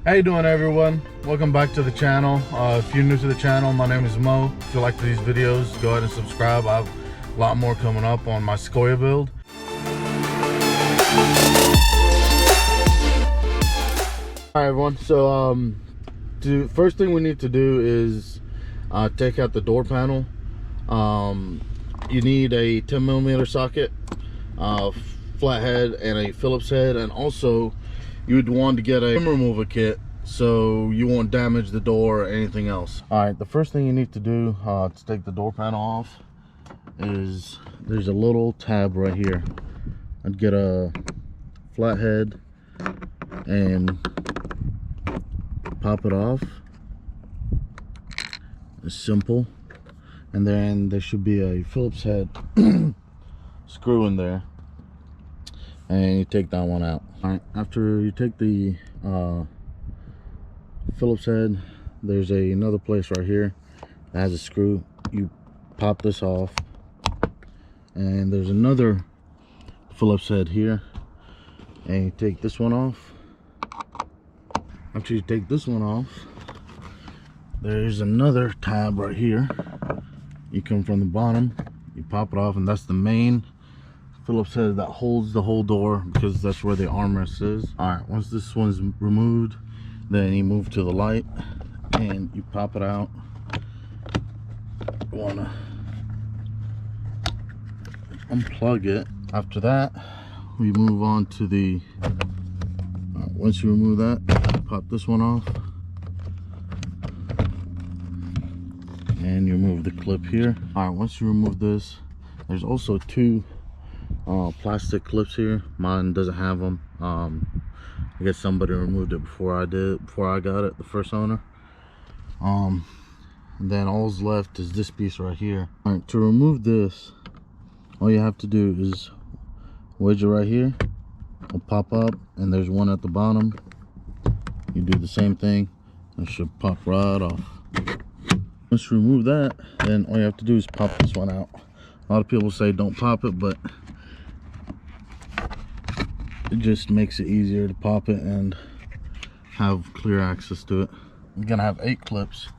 How you doing, everyone? Welcome back to the channel. If you're new to the channel, my name is Mo. If you like these videos, go ahead and subscribe. I have a lot more coming up on my Sequoia build. Alright everyone, so first thing we need to do is take out the door panel. You need a 10mm socket, flathead, and a Phillips head, and also you would want to get a trim removal kit so you won't damage the door or anything else. Alright, the first thing you need to do to take the door panel off is there's a little tab right here. I'd get a flathead and pop it off. It's simple. And then there should be a Phillips head screw in there, and you take that one out. All right, after you take the Phillips head, there's another place right here that has a screw. You pop this off, and there's another Phillips head here, and you take this one off. After you take this one off, there's another tab right here. You come from the bottom, you pop it off, and that's the main Phillips head that holds the whole door, because that's where the armrest is. Alright, once this one's removed, then you move to the light and you pop it out. You wanna unplug it. After that, we move on to the once you remove that, pop this one off, and you remove the clip here. Alright, once you remove this, there's also two plastic clips here. Mine doesn't have them. I guess somebody removed it before I got it, the first owner. And then all's left is this piece right here. Alright, to remove this, all you have to do is wedge it right here. It'll pop up, and there's one at the bottom. You do the same thing, it should pop right off. Once you remove that, then all you have to do is pop this one out. A lot of people say don't pop it, but it just makes it easier to pop it and have clear access to it. You're gonna have 8 clips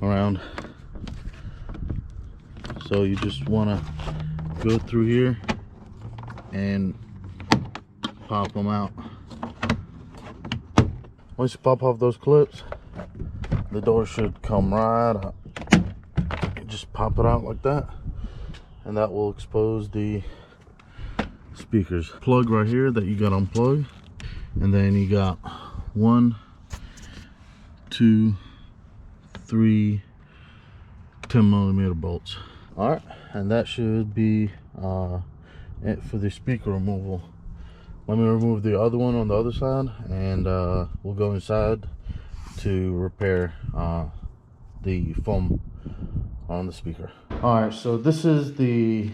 around, so you just want to go through here and pop them out. Once you pop off those clips, the door should come right up. You just pop it out like that, and that will expose the speakers. Plug right here that you got to unplug, and then you got 1, 2, 3 10mm bolts. All right, and that should be it for the speaker removal. Let me remove the other one on the other side, and we'll go inside to repair the foam on the speaker. All right, so this is the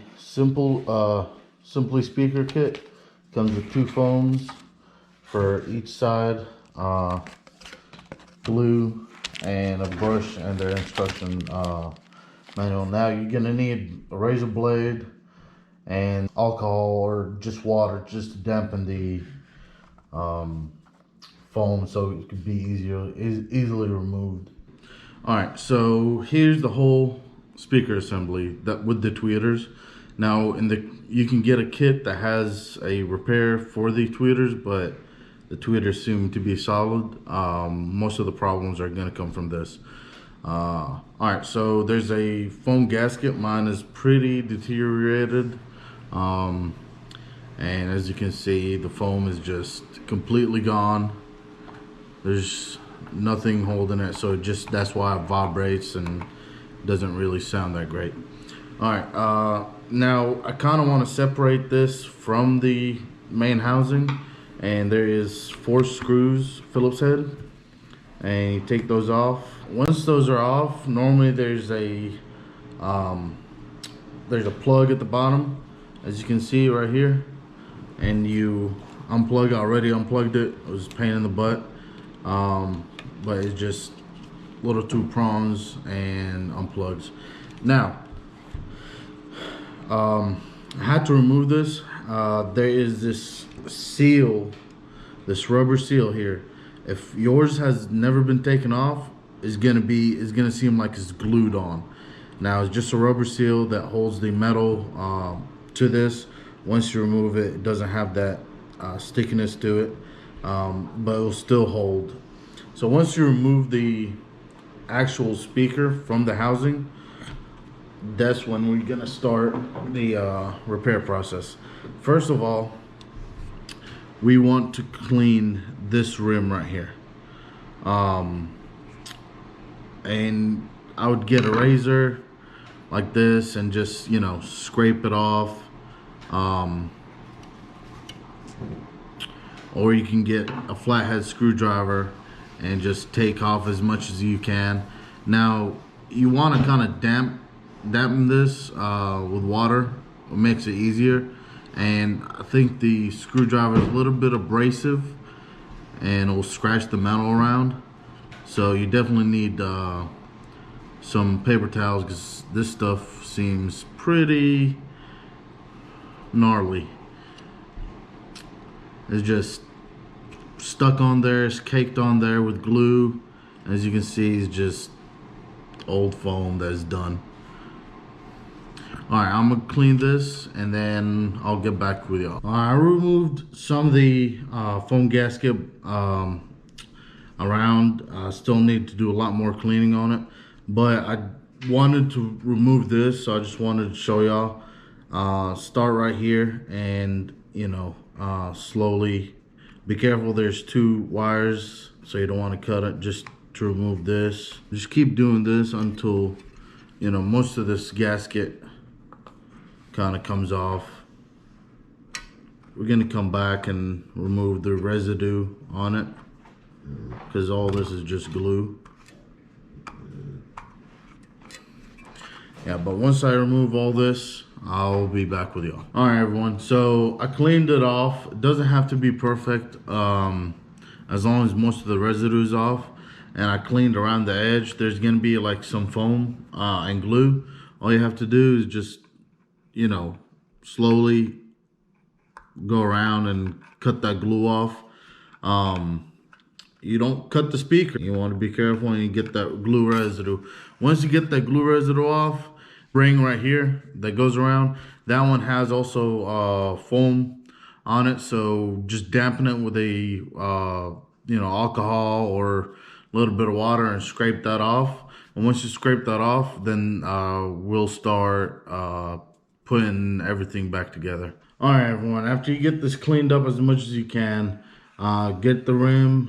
Simply speaker kit. Comes with 2 foams for each side, glue, and a brush, and their instruction manual. Now you're gonna need a razor blade and alcohol or just water, just to dampen the foam, so it could be easily removed. All right, so here's the whole speaker assembly that with the tweeters. Now you can get a kit that has a repair for the tweeters, but the tweeters seem to be solid. Most of the problems are going to come from this. All right, so there's a foam gasket. Mine is pretty deteriorated, and as you can see, the foam is just completely gone. There's nothing holding it, so that's why it vibrates and doesn't really sound that great. All right, now I kind of want to separate this from the main housing, and there is 4 screws, Phillips head, and you take those off. Once those are off, normally there's a plug at the bottom, as you can see right here, and you unplug. I already unplugged it. It was a pain in the butt, but it's just little 2 prongs and unplugs. Now I had to remove this. There is this seal, this rubber seal here, If yours has never been taken off, it's gonna seem like it's glued on. Now it's just a rubber seal that holds the metal to this. Once you remove it, it doesn't have that stickiness to it, but it will still hold. So once you remove the actual speaker from the housing, that's when we're gonna start the repair process. First of all, we want to clean this rim right here, and I would get a razor like this and just, you know, scrape it off, or you can get a flathead screwdriver and just take off as much as you can. Now you want to kind of dampen this with water. It makes it easier, and I think the screwdriver is a little bit abrasive and it will scratch the metal around, so you definitely need some paper towels, because this stuff seems pretty gnarly. It's just stuck on there, it's caked on there with glue. As you can see, it's just old foam that's done. Alright, I'm gonna clean this and then I'll get back with y'all. I removed some of the foam gasket around. I still need to do a lot more cleaning on it, but I wanted to remove this, so I just wanted to show y'all. Start right here and, you know, slowly. Be careful, there's 2 wires, so you don't want to cut it. Just to remove this, just keep doing this until, you know, most of this gasket kind of comes off. We're gonna come back and remove the residue on it, because all this is just glue. Yeah, but once I remove all this, I'll be back with y'all. All right, everyone, so I cleaned it off. It doesn't have to be perfect, as long as most of the residue is off. And I cleaned around the edge. There's gonna be like some foam and glue. All you have to do is just, you know, slowly go around and cut that glue off. You don't cut the speaker. You want to be careful and you get that glue residue. Once you get that glue residue off, ring right here that goes around, that one has also foam on it, so just dampen it with a you know, alcohol or a little bit of water and scrape that off. And once you scrape that off, then we'll start putting everything back together. All right, everyone, after you get this cleaned up as much as you can, get the rim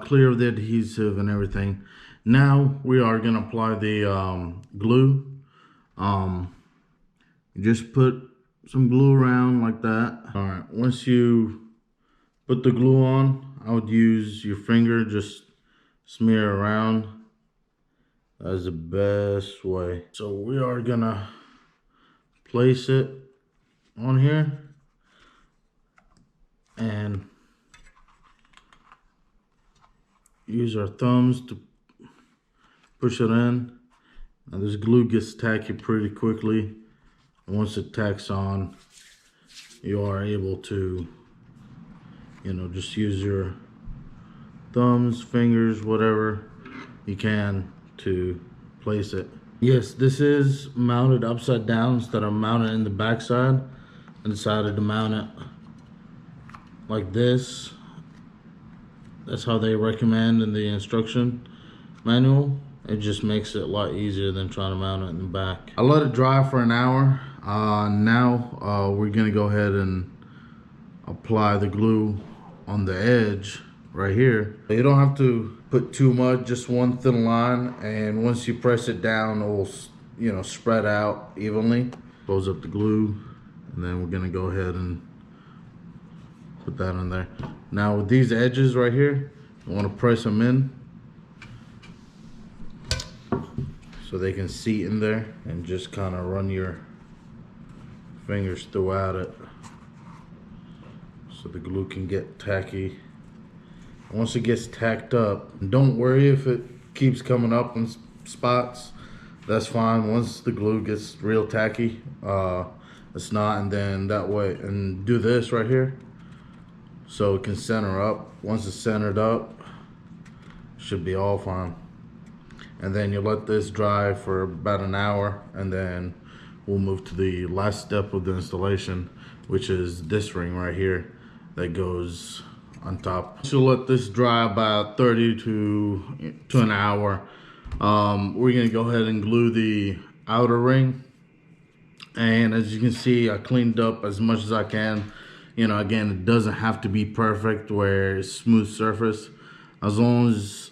clear of the adhesive and everything. Now we are gonna apply the glue. You just put some glue around like that. All right, once you put the glue on, I would use your finger, just smear around. That's the best way. So we are gonna place it on here and use our thumbs to push it in. Now this glue gets tacky pretty quickly. And once it tacks on, you are able to, you know, just use your thumbs, fingers, whatever you can to place it. Yes, this is mounted upside down instead of mounted in the back side. I decided to mount it like this. That's how they recommend in the instruction manual. It just makes it a lot easier than trying to mount it in the back. I let it dry for an hour. Now we're gonna go ahead and apply the glue on the edge right here. You don't have to put too much, just one thin line, and once you press it down, it will, you know, spread out evenly. Close up the glue, and then we're gonna go ahead and put that in there. Now with these edges right here, you want to press them in so they can seat in there, and just kind of run your fingers throughout it so the glue can get tacky. Once it gets tacked up, don't worry if it keeps coming up in spots. That's fine. Once the glue gets real tacky, it's not, and then that way, and do this right here so it can center up. Once it's centered up, should be all fine. And then you let this dry for about an hour, and then we'll move to the last step of the installation, which is this ring right here that goes on top. So let this dry about 30 to an hour. We're gonna go ahead and glue the outer ring. And as you can see, I cleaned up as much as I can. You know, again, it doesn't have to be perfect where it's smooth surface. As long as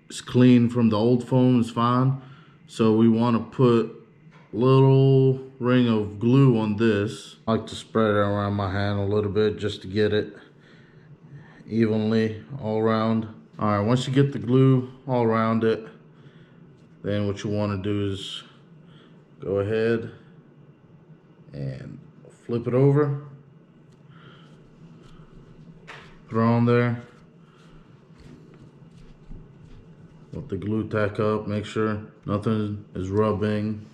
it's clean from the old foam is fine. So we want to put a little ring of glue on this. I like to spread it around my hand a little bit just to get it evenly all around. All right, once you get the glue all around it, then what you want to do is go ahead and flip it over, put it on there, let the glue tack up, make sure nothing is rubbing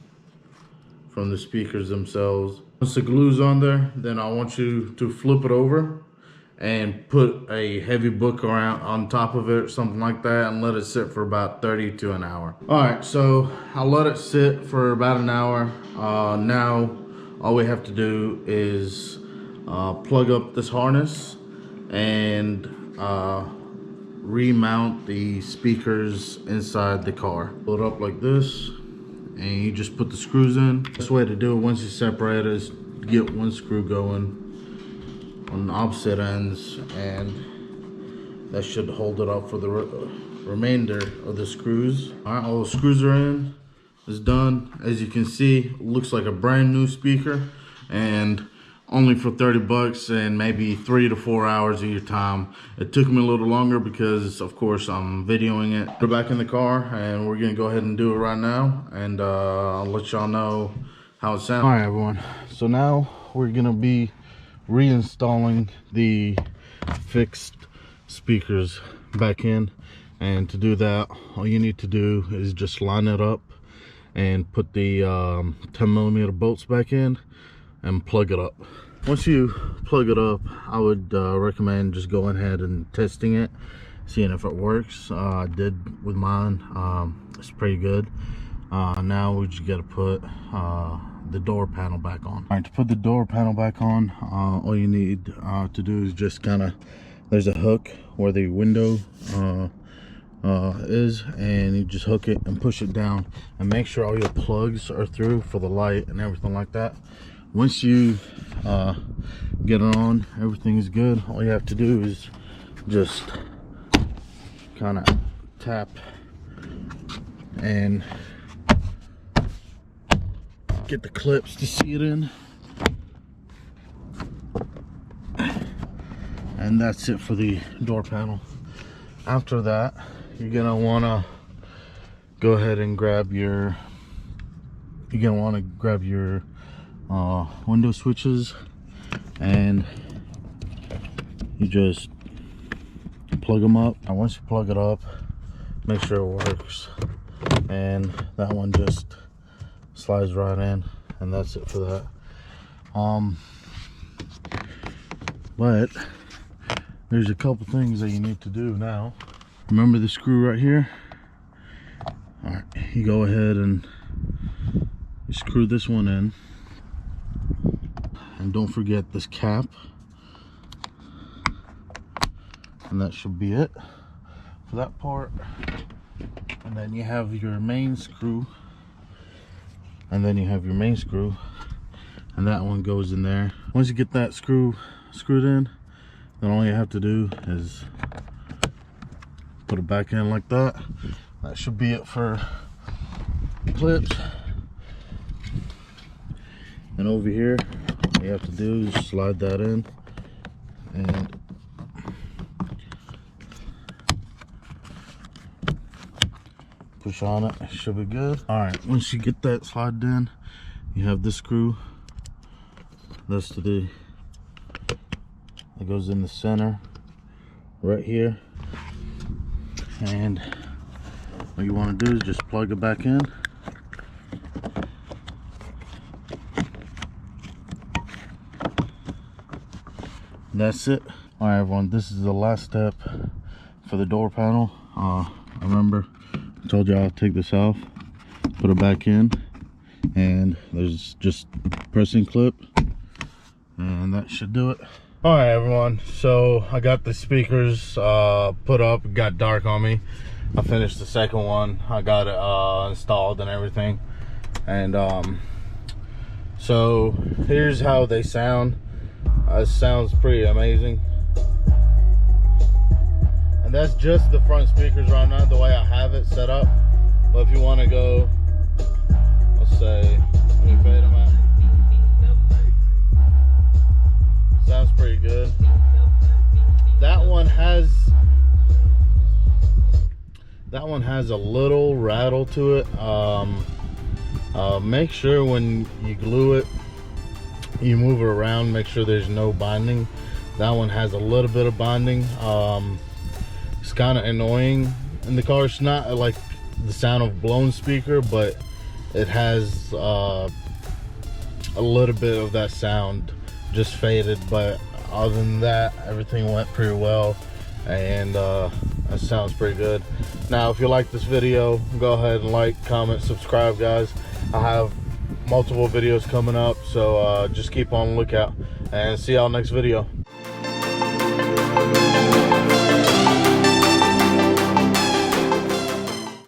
from the speakers themselves. Once the glue's on there, then I want you to flip it over and put a heavy book around on top of it or something like that, and let it sit for about 30 to an hour. All right, so I'll let it sit for about an hour. Now all we have to do is plug up this harness and remount the speakers inside the car. Pull it up like this, and you just put the screws in. Best way to do it once you separate it is get one screw going on the opposite ends, and that should hold it up for the remainder of the screws. All right, all the screws are in. It's done. As you can see, it looks like a brand new speaker, and only for 30 bucks and maybe 3 to 4 hours of your time. It took me a little longer because of course I'm videoing it. Put it back in the car, and we're gonna go ahead and do it right now, and I'll let y'all know how it sounds. All right, everyone, so now we're gonna be reinstalling the fixed speakers back in, and to do that, all you need to do is just line it up and put the 10mm bolts back in and plug it up. Once you plug it up, I would recommend just going ahead and testing it, seeing if it works. I did with mine. It's pretty good. Now we just got to put the door panel back on. All right, to put the door panel back on, all you need to do is just kind of, there's a hook where the window is, and you just hook it and push it down, and make sure all your plugs are through for the light and everything like that. Once you get it on, everything is good. All you have to do is just kind of tap and get the clips to see it in, and that's it for the door panel. After that, you're gonna want to go ahead and grab your window switches, and you just plug them up. And once you plug it up, make sure it works, and that one just slides right in, and that's it for that. But there's a couple things that you need to do now. Remember the screw right here? All right, you go ahead and you screw this one in, and don't forget this cap, and that should be it for that part. And then you have your main screw, and that one goes in there. Once you get that screwed in, then all you have to do is put it back in like that. That should be it for clips. And over here, all you have to do is slide that in, and push on it. It should be good. All right, once you get that slid in, you have this screw. That's that goes in the center right here, and what you want to do is just plug it back in. That's it. All right, everyone, this is the last step for the door panel. I Remember, I told you I'll take this off, put it back in, and there's just pressing clip, and that should do it. All right, everyone, so I got the speakers put up. It got dark on me. I finished the second one. I got it installed and everything, and so here's how they sound. It sounds pretty amazing. And that's just the front speakers right now, the way I have it set up. But if you want to go, let's say, let me fade them out. Sounds pretty good. That one has a little rattle to it. Make sure when you glue it, you move it around, make sure there's no binding. That one has a little bit of binding. It's kind of annoying in the car. It's not like the sound of blown speaker, but it has a little bit of that sound, just faded. But other than that, everything went pretty well, and that sounds pretty good. Now, if you like this video, go ahead and like, comment, subscribe, guys. I have multiple videos coming up, so just keep on the lookout, and see y'all next video.